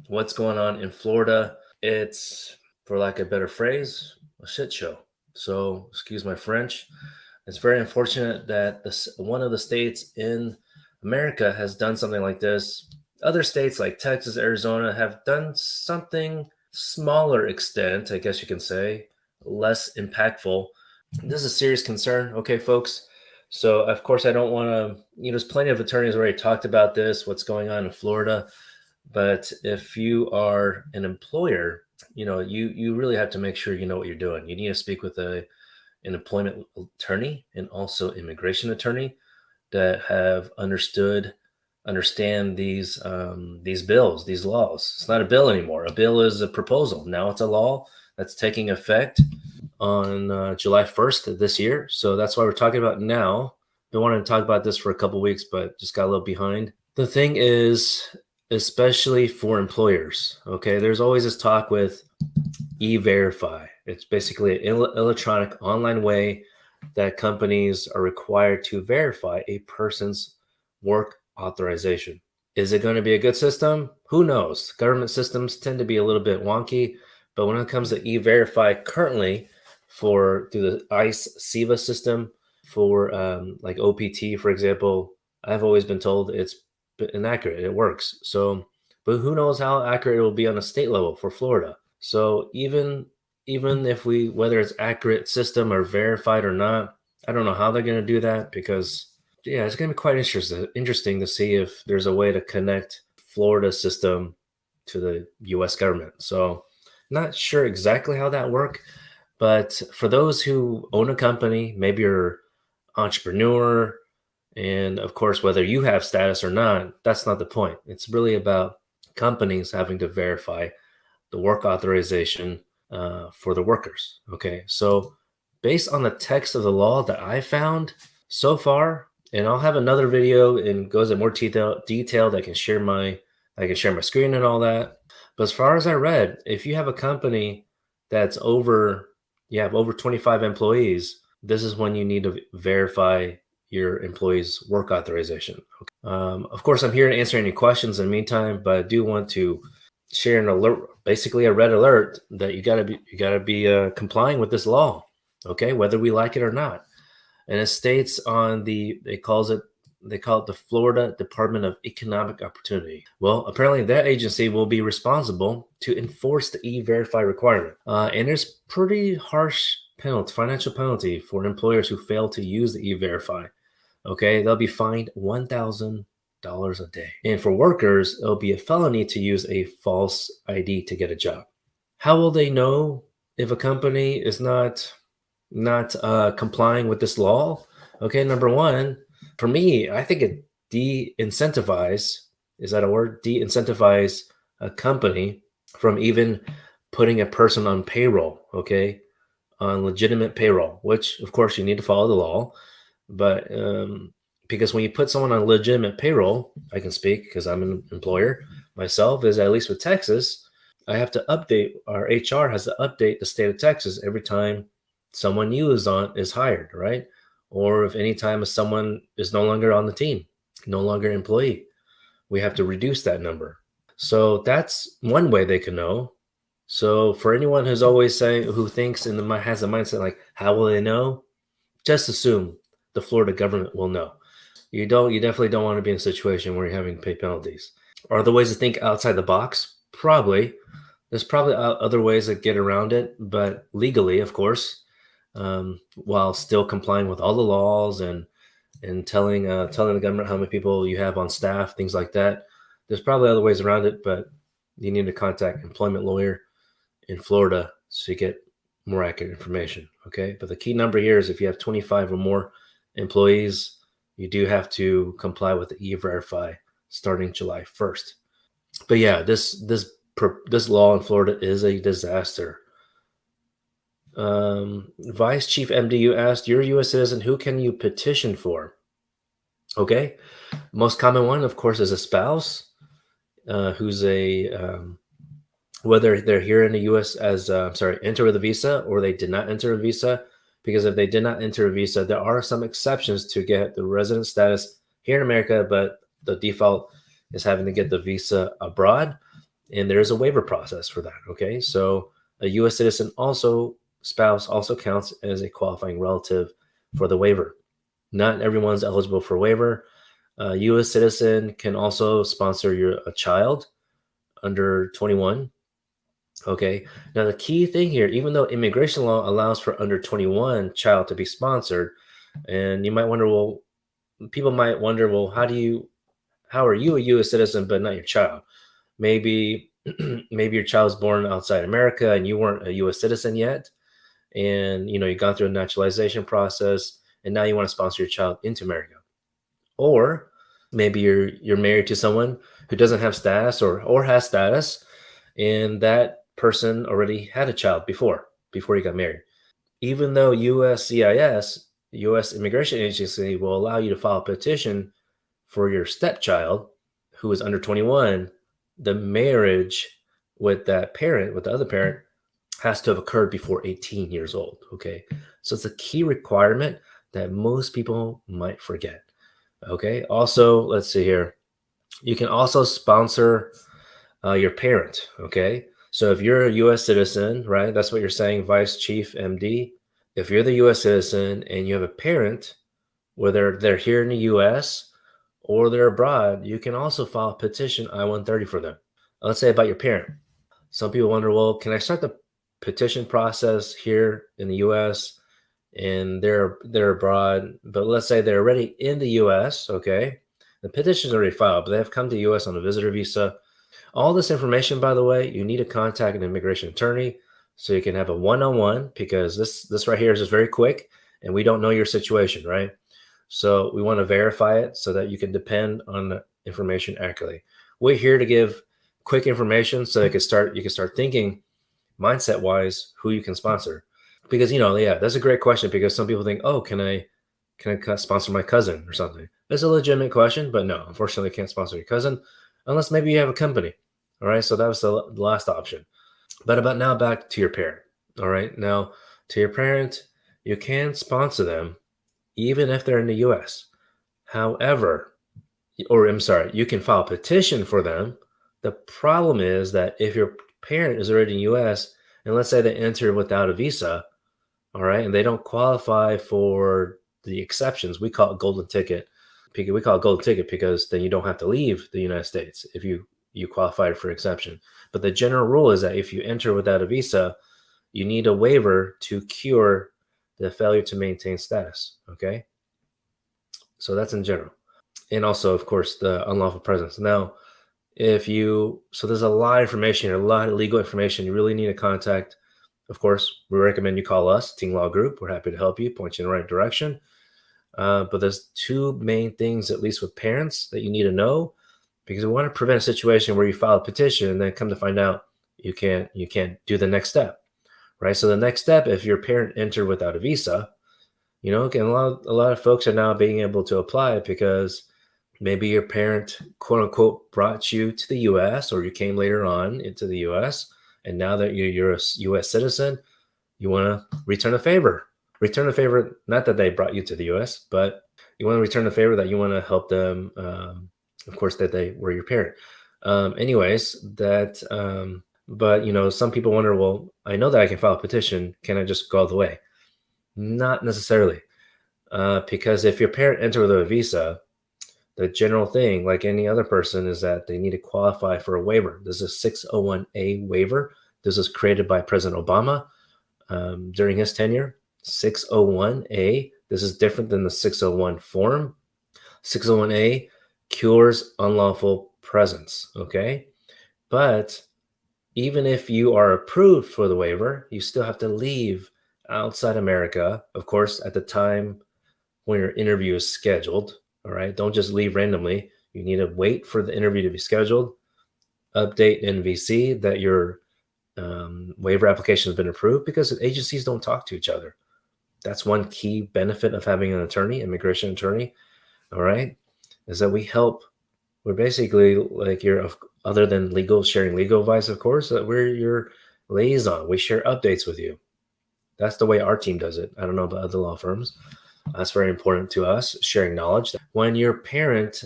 what's going on in Florida. It's, for lack of a better phrase, a shit show. So, excuse my French. It's very unfortunate that one of the states in America has done something like this. Other states like Texas, Arizona have done something smaller extent, I guess you can say, less impactful. This is a serious concern, okay, folks? So, of course, I don't want to, there's plenty of attorneys already talked about this, what's going on in Florida. But if you are an employer, you really have to make sure you know what you're doing. You need to speak with an employment attorney and also immigration attorney that have understand these bills, these laws. It's not a bill anymore. A bill is a proposal. Now it's a law that's taking effect on July 1st of this year. So that's why we're talking about now. Been wanting to talk about this for a couple weeks, but just got a little behind. The thing is, especially for employers, okay, there's always this talk with e-verify. It's basically an electronic online way that companies are required to verify a person's work authorization. Is it going to be a good system? Who knows? Government systems tend to be a little bit wonky, but when it comes to e-verify currently through the ICE SEVA system for like OPT, for example, I've always been told it's inaccurate. It works. So, but who knows how accurate it will be on a state level for Florida. So even if whether it's accurate system or verified or not, I don't know how they're going to do that, because yeah, it's going to be quite interesting to see if there's a way to connect Florida system to the U.S. government. So not sure exactly how that work, but for those who own a company, maybe you're entrepreneur, and of course, whether you have status or not, that's not the point. It's really about companies having to verify the work authorization for the workers. Okay, so based on the text of the law that I found so far, and I'll have another video and goes in more detailed. I can share my screen and all that. But as far as I read, if you have a company that's you have over 25 employees, this is when you need to verify your employee's work authorization. Of course, I'm here to answer any questions in the meantime, but I do want to share an alert, basically a red alert, that you gotta be complying with this law, okay, whether we like it or not. And it states on they call it the Florida Department of Economic Opportunity. Well, apparently that agency will be responsible to enforce the e-verify requirement, and there's pretty harsh financial penalty for employers who fail to use the e-verify. Okay, they'll be fined $1,000 a day. And for workers, it'll be a felony to use a false ID to get a job. How will they know if a company is not complying with this law? Okay, number one, for me, I think it de-incentivize, is that a word? De-incentivize a company from even putting a person on payroll, okay, on legitimate payroll, which of course you need to follow the law. But because when you put someone on legitimate payroll, I can speak because I'm an employer myself, is at least with Texas, I have to update, our HR has to update the state of Texas every time someone new is hired, right? Or if any time someone is no longer on the team, no longer employee, we have to reduce that number. So that's one way they can know. So for anyone who's always saying, who thinks and has a mindset like, how will they know? Just assume the Florida government will know. You definitely don't want to be in a situation where you're having to pay penalties. Are there ways to think outside the box? Probably. There's probably other ways to get around it, but legally, of course, while still complying with all the laws and telling the government how many people you have on staff, things like that. There's probably other ways around it, but you need to contact an employment lawyer in Florida so you get more accurate information. Okay, but the key number here is if you have 25 or more employees, you do have to comply with the e-verify starting July 1st. But yeah, this law in Florida is a disaster. Vice Chief MDU asked, you're a U.S. citizen, who can you petition for? Okay, most common one, of course, is a spouse who's whether they're here in the U.S. as enter with a visa, or they did not enter a visa. Because if they did not enter a visa, there are some exceptions to get the resident status here in America, but the default is having to get the visa abroad. and there's a waiver process for that. Okay, so a U.S. citizen spouse also counts as a qualifying relative for the waiver. Not everyone's eligible for waiver. A U.S. citizen can also sponsor a child under 21. Okay, now the key thing here, even though immigration law allows for under 21 child to be sponsored, and you might wonder, well, people might wonder, well, how are you a U.S. citizen but not your child? Maybe maybe your child's born outside America and you weren't a U.S. citizen yet, and you gone through a naturalization process, and now you want to sponsor your child into America. Or maybe you're married to someone who doesn't have status or has status, and that person already had a child before he got married. Even though USCIS, U.S. Immigration Agency, will allow you to file a petition for your stepchild who is under 21, the marriage with that parent, with the other parent, has to have occurred before 18 years old. Okay. So it's a key requirement that most people might forget. Okay. Also, let's see here. You can also sponsor your parent. Okay. So if you're a U.S. citizen, right, that's what you're saying, Vice Chief MD. If you're the U.S. citizen and you have a parent, whether they're here in the U.S. or they're abroad, you can also file a petition I-130 for them. Let's say about your parent. Some people wonder, well, can I start the petition process here in the U.S. and they're abroad, but let's say they're already in the U.S. Okay, the petition's already filed, but they have come to the U.S. on a visitor visa. All this information, by the way, you need to contact an immigration attorney so you can have a one-on-one, because this right here is just very quick and we don't know your situation, right? So we want to verify it so that you can depend on the information accurately. We're here to give quick information so you can start thinking mindset wise who you can sponsor. Because yeah, that's a great question, because some people think, oh, can I sponsor my cousin or something? It's a legitimate question, but no, unfortunately, I can't sponsor your cousin unless maybe you have a company. All right, so that was the last option. But about now, back to your parent. All right, now to your parent, you can sponsor them even if they're in the U.S. However, or I'm sorry, you can file a petition for them. The problem is that if your parent is already in the U.S. and let's say they enter without a visa, all right, and they don't qualify for the exceptions, we call it golden ticket. We call it golden ticket because then you don't have to leave the United States if you qualified for exception. But the general rule is that if you enter without a visa, you need a waiver to cure the failure to maintain status. Okay, so that's in general. And also, of course, the unlawful presence. Now, so there's a lot of information here, a lot of legal information. You really need to contact. Of course, we recommend you call us, Team Law Group. We're happy to help you, point you in the right direction. But there's two main things, at least with parents, that you need to know, because we want to prevent a situation where you file a petition and then come to find out you can't do the next step, right? So the next step, if your parent entered without a visa, again, a lot of folks are now being able to apply because maybe your parent, quote unquote, brought you to the U.S. or you came later on into the U.S. And now that you're a U.S. citizen, you want to return a favor. Return a favor, not that they brought you to the U.S., but you want to return a favor that you want to help them, of course, that they were your parent. But some people wonder, well, I know that I can file a petition. Can I just go all the way? Not necessarily. Because if your parent entered with a visa, the general thing, like any other person, is that they need to qualify for a waiver. This is a 601A waiver. This was created by President Obama during his tenure. 601A. This is different than the 601 form. 601A cures unlawful presence. Okay. But even if you are approved for the waiver, you still have to leave outside America, of course, at the time when your interview is scheduled. All right. Don't just leave randomly. You need to wait for the interview to be scheduled, update NVC that your waiver application has been approved, because agencies don't talk to each other. That's one key benefit of having an attorney, immigration attorney. All right. Is that we're basically like other than sharing legal advice, of course, we're your liaison. We share updates with you. That's the way our team does it. I don't know about other law firms. That's very important to us, sharing knowledge. When your parent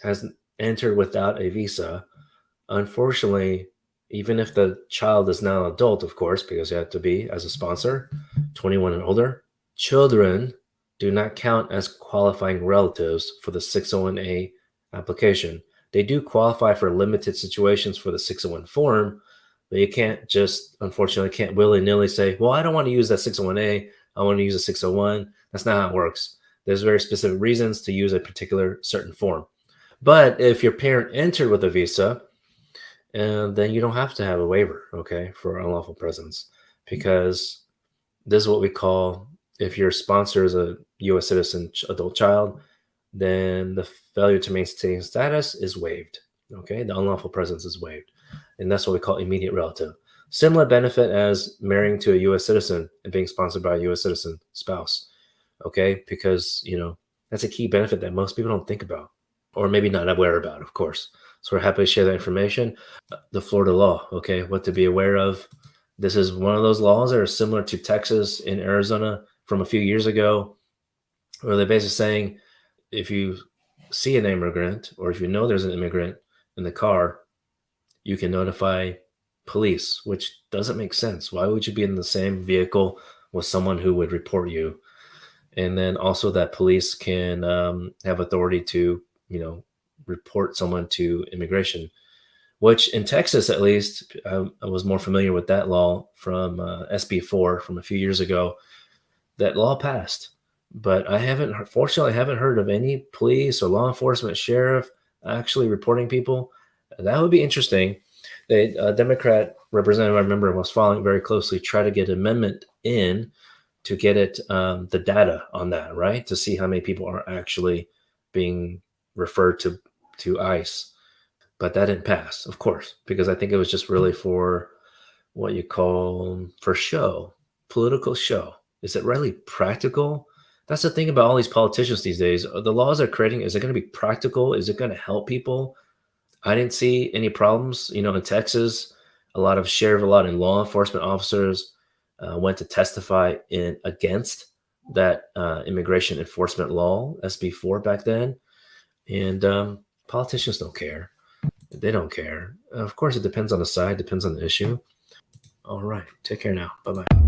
has entered without a visa, Unfortunately, even if the child is now an adult, of course, because you have to be, as a sponsor, 21 and older, children do not count as qualifying relatives for the 601A application. They do qualify for limited situations for the 601 form, but you can't just, unfortunately, can't willy-nilly say, well, I don't want to use that 601A. I want to use a 601. That's not how it works. There's very specific reasons to use a particular certain form. But if your parent entered with a visa, and then you don't have to have a waiver, okay, for unlawful presence, because this is what we call, if your sponsor is a U.S. citizen adult child, then the failure to maintain status is waived. Okay, the unlawful presence is waived, and that's what we call immediate relative. Similar benefit as marrying to a U.S. citizen and being sponsored by a U.S. citizen spouse. Okay, because that's a key benefit that most people don't think about, or maybe not aware about, of course. So we're happy to share that information. The Florida law, okay, what to be aware of. This is one of those laws that are similar to Texas and Arizona from a few years ago, where they're basically saying if you see an immigrant or if you know there's an immigrant in the car, you can notify police, which doesn't make sense. Why would you be in the same vehicle with someone who would report you? And then also that police can have authority to, report someone to immigration, which in Texas, at least, I was more familiar with that law from SB4 from a few years ago. That law passed, but fortunately, I haven't heard of any police or law enforcement, sheriff actually reporting people. That would be interesting. The Democrat representative, I remember, was following very closely, try to get an amendment in to get the data on that, right? To see how many people are actually being referred to ICE. But that didn't pass, of course, because I think it was just really for what you call for show, political show. Is it really practical? That's the thing about all these politicians these days. The laws they're creating, is it going to be practical? Is it going to help people? I didn't see any problems. In Texas, a lot of law enforcement officers went to testify in against that immigration enforcement law, SB4 back then. And politicians don't care. They don't care. Of course, it depends on the side, depends on the issue. All right. Take care now. Bye bye.